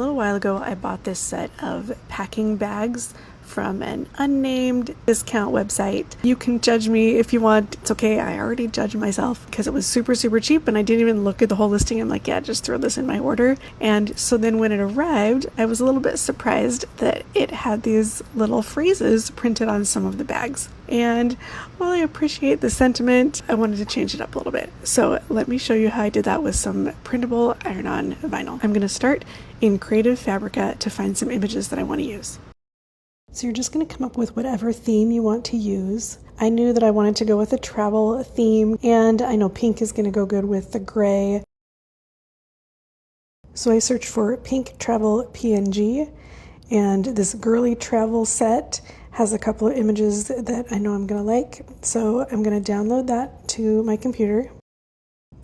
little while ago, I bought this set of packing bags from an unnamed discount website. You can judge me if you want. It's okay. I already judged myself because it was super cheap and I didn't even look at the whole listing. I'm like, yeah, just throw this in my order. And so then when it arrived, I was a little bit surprised that it had these little phrases printed on some of the bags. And while I appreciate the sentiment, I wanted to change it up a little bit. So let me show you how I did that with some printable iron-on vinyl. I'm going to start in Creative Fabrica to find some images that I want to use. So you're just going to come up with whatever theme you want to use. I knew that I wanted to go with a travel theme, and I know pink is going to go good with the gray. So I searched for pink travel PNG, and this girly travel set has a couple of images that I know I'm going to like. So I'm going to download that to my computer.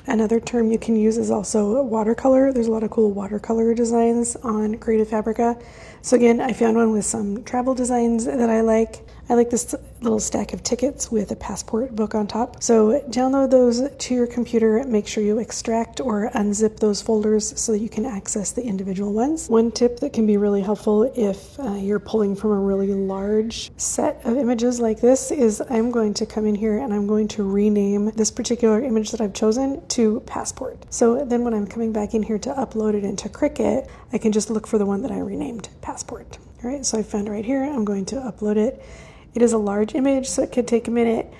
Another term you can use is also watercolor. There's a lot of cool watercolor designs on Creative Fabrica. So again, I found one with some travel designs that I like. I like this little stack of tickets with a passport book on top. So download those to your computer. Make sure you extract or unzip those folders so that you can access the individual ones. One tip that can be really helpful if you're pulling from a really large set of images like this is I'm going to come in here and I'm going to rename this particular image that I've chosen to passport. So then when I'm coming back in here to upload it into Cricut, I can just look for the one that I renamed passport. All right, so I found it right here. I'm going to upload it. It is a large image, so it could take a minute.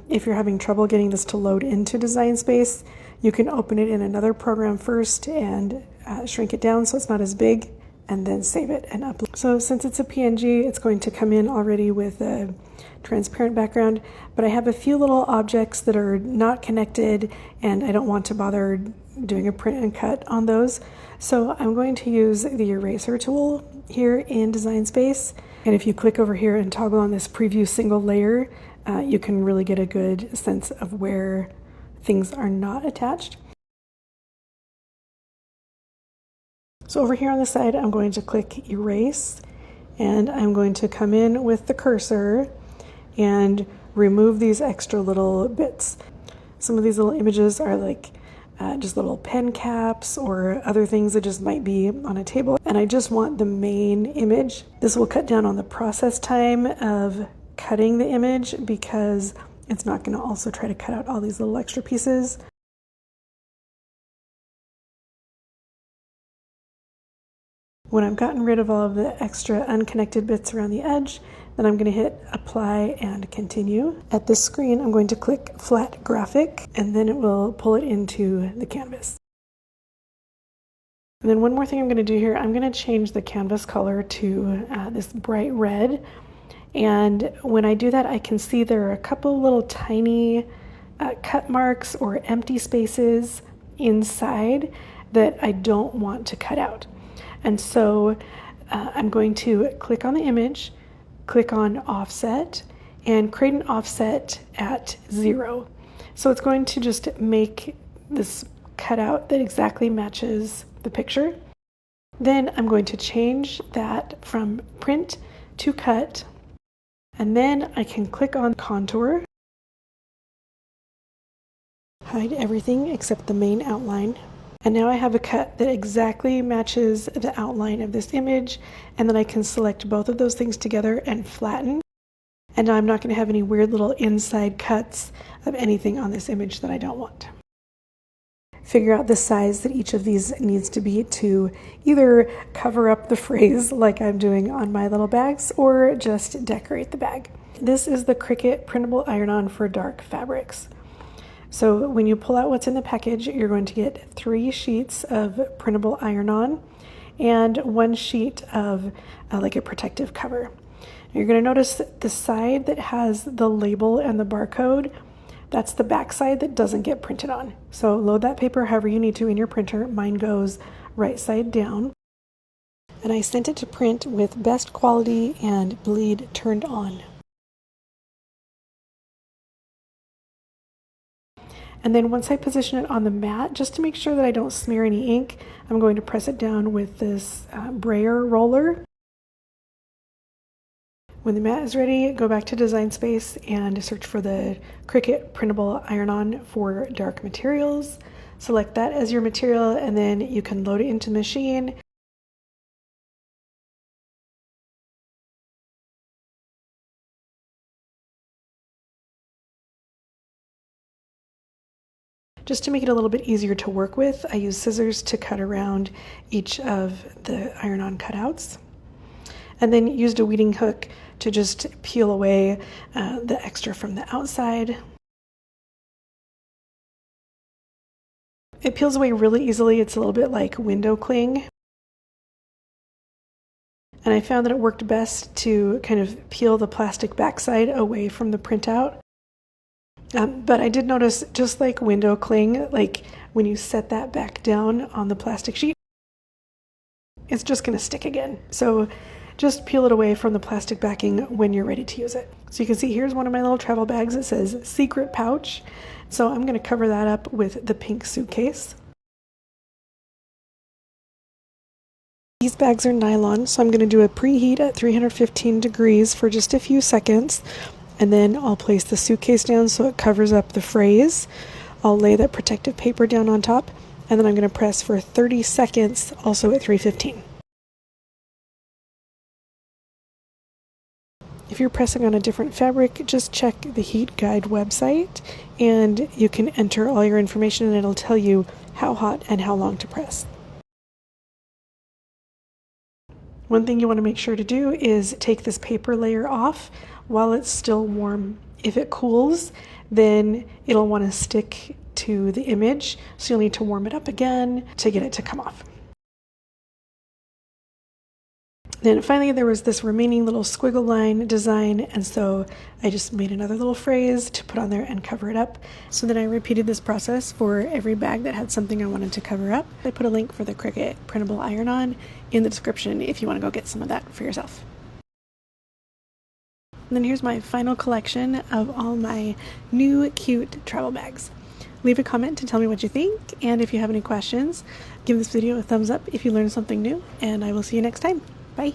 If you're having trouble getting this to load into Design Space, you can open it in another program first and shrink it down so it's not as big, and then save it and upload. So since it's a PNG, it's going to come in already with a transparent background, but I have a few little objects that are not connected and I don't want to bother doing a print and cut on those. So I'm going to use the eraser tool here in Design Space. And if you click over here and toggle on this preview single layer, you can really get a good sense of where things are not attached. So over here on the side, I'm going to click erase, and I'm going to come in with the cursor and remove these extra little bits. Some of these little images are like just little pen caps or other things that just might be on a table, and I just want the main image. This will cut down on the process time of cutting the image because it's not going to also try to cut out all these little extra pieces. When I've gotten rid of all of the extra unconnected bits around the edge, then I'm going to hit apply and continue. At this screen, I'm going to click flat graphic, and then it will pull it into the canvas. And then one more thing I'm going to do here, I'm going to change the canvas color to this bright red. And when I do that, I can see there are a couple little tiny cut marks or empty spaces inside that I don't want to cut out. And so I'm going to click on the image, click on offset, and create an offset at 0. So it's going to just make this cutout that exactly matches the picture. Then I'm going to change that from print to cut, and then I can click on contour, hide everything except the main outline. And now I have a cut that exactly matches the outline of this image, and then I can select both of those things together and flatten. And now I'm not going to have any weird little inside cuts of anything on this image that I don't want. Figure out the size that each of these needs to be to either cover up the phrase like I'm doing on my little bags or just decorate the bag. This is the Cricut Printable Iron-on for dark fabrics. So when you pull out what's in the package, you're going to get 3 sheets of printable iron-on and 1 sheet of like a protective cover. You're going to notice the side that has the label and the barcode, that's the back side that doesn't get printed on. So load that paper however you need to in your printer. Mine goes right side down. And I sent it to print with best quality and bleed turned on. And then once I position it on the mat, just to make sure that I don't smear any ink, I'm going to press it down with this brayer roller. When the mat is ready, go back to Design Space and search for the Cricut Printable Iron-on for dark materials. Select that as your material, and then you can load it into the machine. Just to make it a little bit easier to work with, I use scissors to cut around each of the iron-on cutouts, and then used a weeding hook to just peel away the extra from the outside. It peels away really easily. It's a little bit like window cling. And I found that it worked best to kind of peel the plastic backside away from the printout. But I did notice, just like window cling, like when you set that back down on the plastic sheet, it's just going to stick again. So just peel it away from the plastic backing when you're ready to use it. So you can see here's one of my little travel bags. It says secret pouch. So I'm going to cover that up with the pink suitcase. These bags are nylon, so I'm going to do a preheat at 315 degrees for just a few seconds, and then I'll place the suitcase down so it covers up the frays. I'll lay that protective paper down on top, and then I'm going to press for 30 seconds, also at 315. If you're pressing on a different fabric, just check the heat guide website, and you can enter all your information and it'll tell you how hot and how long to press. One thing you want to make sure to do is take this paper layer off while it's still warm. If it cools, then it'll want to stick to the image, so you'll need to warm it up again to get it to come off. Then finally there was this remaining little squiggle line design, and so I just made another little phrase to put on there and cover it up. So then I repeated this process for every bag that had something I wanted to cover up. I put a link for the Cricut Printable Iron-on in the description if you want to go get some of that for yourself. And then here's my final collection of all my new cute travel bags. Leave a comment to tell me what you think, and if you have any questions, give this video a thumbs up if you learned something new, and I will see you next time. Bye!